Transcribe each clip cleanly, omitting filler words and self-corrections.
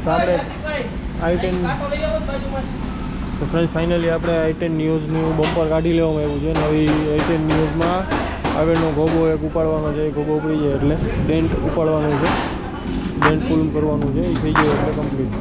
તો આપણે i10 તો ફ્રેન્ડ્સ ફાઇનલી આપણે i10 ન્યૂઝનું બમ્પર કાઢી લેવામાં આવ્યું છે. નવી i10 ન્યૂઝમાં આગળનો ગોબો એક ઉપાડવાનો છે. ગોબો ઉપડી જાય એટલે ડેન્ટ ઉપાડવાનું છે, ડેન્ટ પુલ કરવાનું છે. એ થઈ જાય એટલે કમ્પ્લીટ.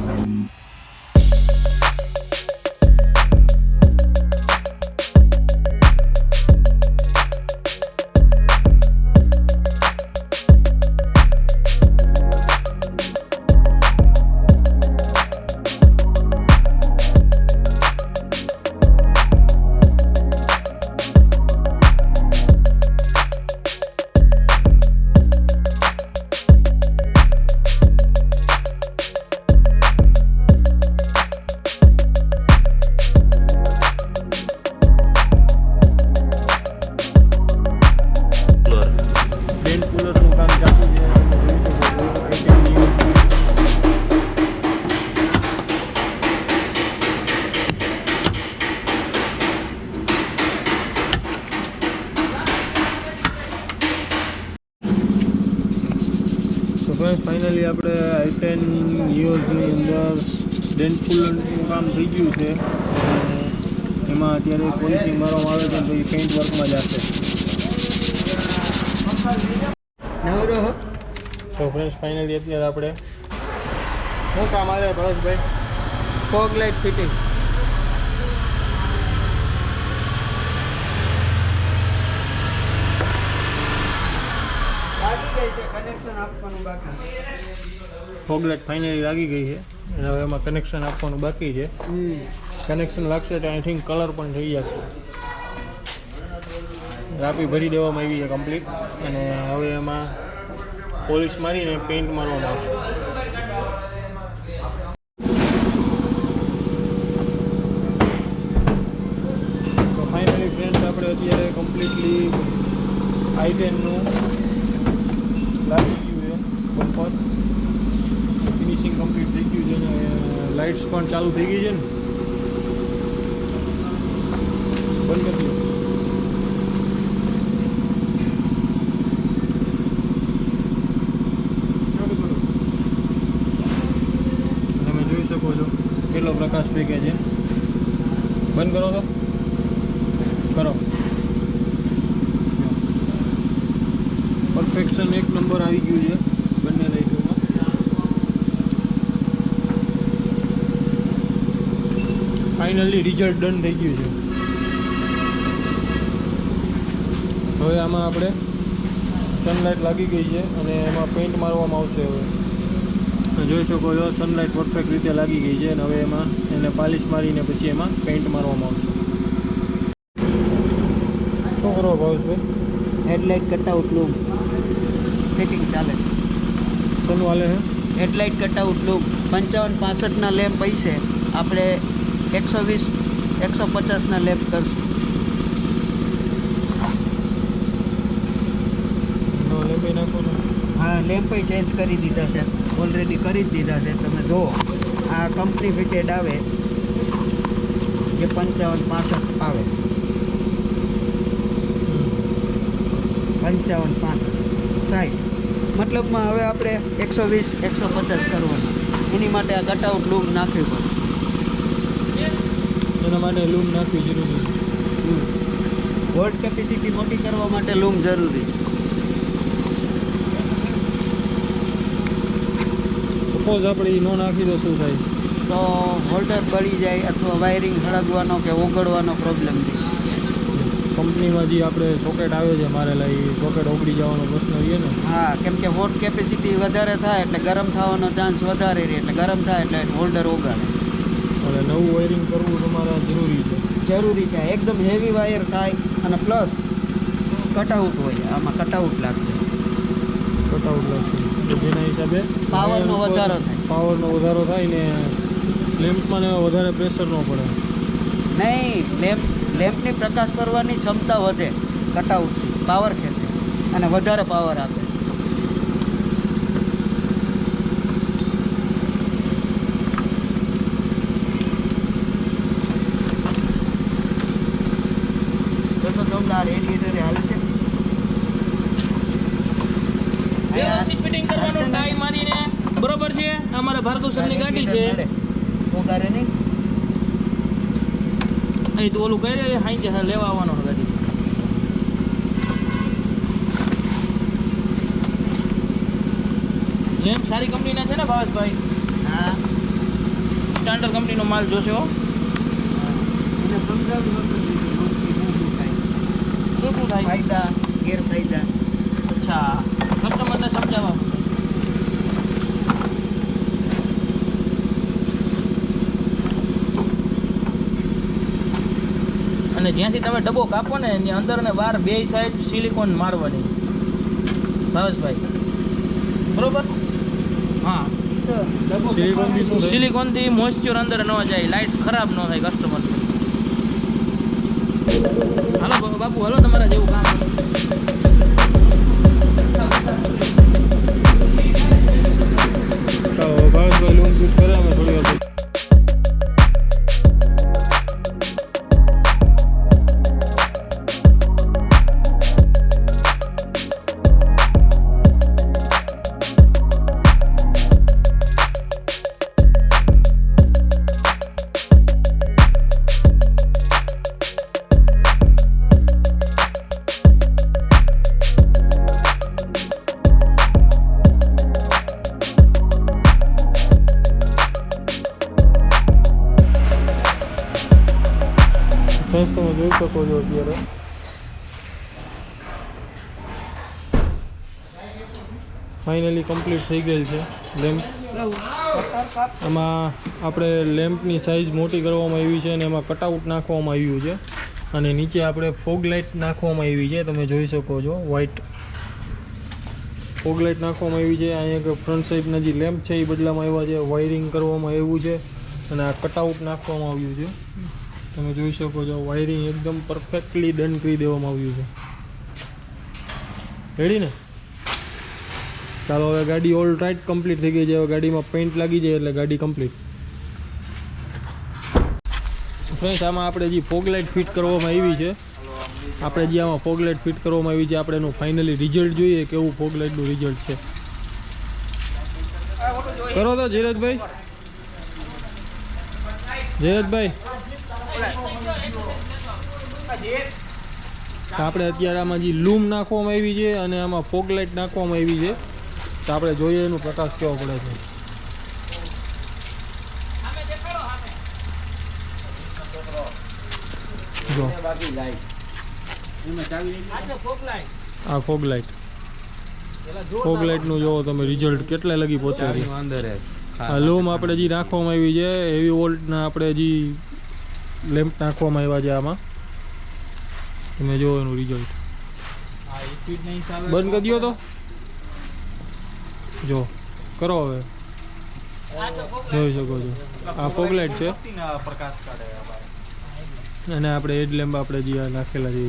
ફાઇનલી આપણે i10 ન્યૂઝની અંદર ડેન્ટફુલનું કામ થઈ ગયું છે. એમાં અત્યારે પોલિશિંગ મારવામાં આવે છે તો એ પેઇન્ટ વર્કમાં જશે. તો ફ્રેન્ડ્સ ફાઇનલી અત્યારે આપણે શું કામ આવે Bharatbhai? Fog light fitting. Fog light finally લાગી ગઈ છે અને હવે એમાં કનેક્શન આપવાનું બાકી છે. કનેક્શન લાગશે તો આઈ થિંક કલર પણ થઈ જશે. રાપી ભરી દેવામાં આવી છે કમ્પ્લીટ અને હવે એમાં પોલિશ મારીને પેઇન્ટ મારવામાં આવશે. તો ફાઇનલી ફ્રેન્ડ્સ આપણે અત્યારે કમ્પ્લીટલી i10નું લાગી ગયું છે બમ્પર. ફિનિશિંગ કમ્પ્લીટ થઈ ગયું છે અને લાઇટ્સ પણ ચાલુ થઈ ગઈ છે ને. બંધ કરી દો. તમે જોઈ શકો છો કેટલો પ્રકાશ ફેંકે છે. બંધ કરો તો કરો. પરફેક્શન એક નંબર આવી ગયું છે બંને લાઇટોમાં. ફાઇનલી રિઝલ્ટ ડન થઈ ગયું છે. હવે આમાં આપણે સનલાઇટ લાગી ગઈ છે અને એમાં પેઇન્ટ મારવામાં આવશે. હવે જોઈ શકો છો સનલાઇટ પરફેક્ટ રીતે લાગી ગઈ છે અને હવે એમાં એને પાલિશ મારીને પછી એમાં પેઇન્ટ મારવામાં આવશે. શું કરો ભાવેશભાઈ? હેડલાઇટ કટઆઉટ લૂમ ફિટિંગ ચાલે છે. શેનું હાલે છે? હેડલાઇટ કટઆઉટ લૂમ 55-65ના લેમ્પ પૈસે આપણે 120-150ના લેમ્પ કરશું. હા, લેમ્પ ચેન્જ કરી દીધા છે, ઓલરેડી કરી જ દીધા છે. તમે જુઓ આ કંપની ફિટેડ આવે જે 55-65 આવે. 55-65-60 મતલબમાં હવે આપણે 120-150 કરવાનું. એની માટે આ કટઆઉટ લૂમ નાખવી પડે. એના માટે લૂમ નાખવી જરૂરી છે. વોલ્ટ કેપેસિટી મોટી કરવા માટે લૂમ જરૂરી છે. સપોઝ આપણે એ ન નાખી તો શું થાય? તો હોલ્ડર બળી જાય અથવા વાયરિંગ સળગવાનો કે ઓગળવાનો પ્રોબ્લેમ થાય. કંપનીમાં જે આપણે સોકેટ આવે છે મારેલા એ સોકેટ ઓગળી જવાનો પ્રશ્ન રહે ને. હા, કેમ કે વોટ કેપેસિટી વધારે થાય એટલે ગરમ થવાનો ચાન્સ વધારે રહે. એટલે ગરમ થાય એટલે હોલ્ડર ઓગાળે. એટલે નવું વાયરિંગ કરવું તમારા જરૂરી છે. જરૂરી છે. એકદમ હેવી વાયર થાય અને પ્લસ કટઆઉટ હોય. આમાં કટઆઉટ લાગશે. કટઆઉટ લાગશે તો જેના હિસાબે પાવરનો વધારો થાય. પાવરનો વધારો થાય ને લેમ્પમાં વધારે પ્રેશર ન પડે. નહીં, લેમ્પની પ્રકાશ કરવાની ક્ષમતા વધે કટઆઉટથી. પાવર ખેંચે અને વધારે પાવર આપે. રેડિએટર હાલે છે. વ્યવસ્થિત ફિટિંગ કરવાનું ટાઈ મારીને બરોબર છે. અમારે ભાર્ગવ સરની ગાડી છે ઉગારે નહીં અહીં તો ઓલું કહી રહ્યા હાઈ છે લેવા આવવાનો ગાડી લેમ્પ સારી કંપનીના છે ને ભાવેશભાઈ હા સ્ટાન્ડર્ડ કંપનીનો માલ જોશે હો એને સમજાવ્યું હતું શું થાય ફાયદા ગેરફાયદા અચ્છા કસ્ટમરને સમજાવવા અને જ્યાંથી તમે ડબ્બો કાપો ને એની અંદર ને બહાર બે સાઈડ સિલિકોન મારવાની ભાવેશભાઈ બરોબર હા સિલિકોનથી શું થાય? સિલિકોનથી મોઇશ્ચર અંદર ન જાય લાઇટ ખરાબ ન થાય કસ્ટમર હાલો બાપુ હાલો તમારા જેવું કામ ચાલો ભાવેશભાઈ લૂમ ફિટ કરે અમે થોડી વાર ફ્રેન્ડ્સ તમે જોઈ શકો છો અત્યારે ફાઇનલી કમ્પ્લીટ થઈ ગયેલ છે લેમ્પ આમાં આપણે લેમ્પની સાઇઝ મોટી કરવામાં આવી છે અને એમાં કટઆઉટ નાખવામાં આવ્યું છે અને નીચે આપણે ફોગ લાઇટ નાખવામાં આવી છે તમે જોઈ શકો છો વ્હાઇટ ફોગ લાઇટ નાખવામાં આવી છે અહીંયા ફ્રન્ટ સાઈડના જે લેમ્પ છે એ બદલામાં આવ્યા છે વાયરિંગ કરવામાં આવ્યું છે અને આ કટઆઉટ નાખવામાં આવ્યું છે તમે જોઈ શકો છો વાયરિંગ એકદમ પરફેક્ટલી ડન કરી દેવામાં આવ્યું છે રેડી ને ચાલો હવે ગાડી ઓલ રાઈટ કમ્પ્લીટ થઈ ગઈ છે હવે ગાડીમાં પેઇન્ટ લાગી જાય એટલે ગાડી કમ્પ્લીટ ફ્રેન્ડ્સ આમાં આપણે જે ફોગ લાઇટ ફિટ કરવામાં આવી છે આપણે જે આમાં ફોગ લાઇટ ફિટ કરવામાં આવી છે આપણે એનું ફાઇનલી રિઝલ્ટ જોઈએ કેવું ફોગ લાઇટનું રિઝલ્ટ છે કરો તો ધીરજભાઈ આપણે અત્યારે આમાં જે લૂમ નાખવામાં આવી છે અને આમાં ફોગ લાઇટ નાખવામાં આવી છે તો આપણે જોઈએ એનો પ્રકાશ કેવો પડે છે જો આ ફોગ લાઇટનું જોવો તમે રિઝલ્ટ કેટલા લગી પહોંચે છે આ લૂમ આપણે જે નાખવામાં આવી છે હેવી વોલ્ટના આપણે જે લેમ્પ નાખવામાં આવ્યા છે આમાં તમે જોવો એનું રિઝલ્ટ બંધ કરી દો તો જો કરો હવે જોઈ શકો છો આ ફોગ લાઇટ છે અને આપણે હેડલેમ્પ આપણે જે આ નાખેલા છે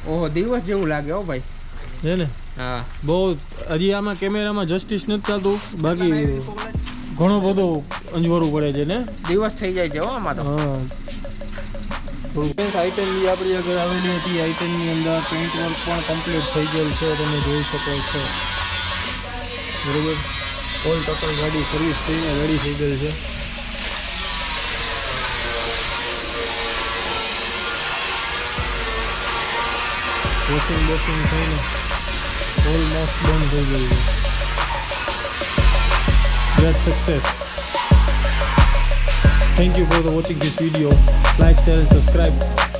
ઓહો દિવસ જેવું લાગે હો ભાઈ છે ને હા બહુ હજી આમાં કેમેરામાં જસ્ટિસ નથી થતું બાકી ઘણું બધું અંજવારું પડે છે ને દિવસ થઈ જાય છે હો આમાં તો હા i10ની આપણી આગળ આવેલી હતી i10ની અંદર પેઇન્ટ વર્ક પણ કમ્પ્લીટ થઈ ગયેલ છે તમે જોઈ શકો છો બરોબર ઓલ ટોટલ ગાડી સર્વિસ થઈને રેડી થઈ ગયેલ છે વોશિંગ થઈને ઓલમોસ્ટ બંધ થઈ ગયું છે great success. Thank you for watching this video. Like, share and subscribe.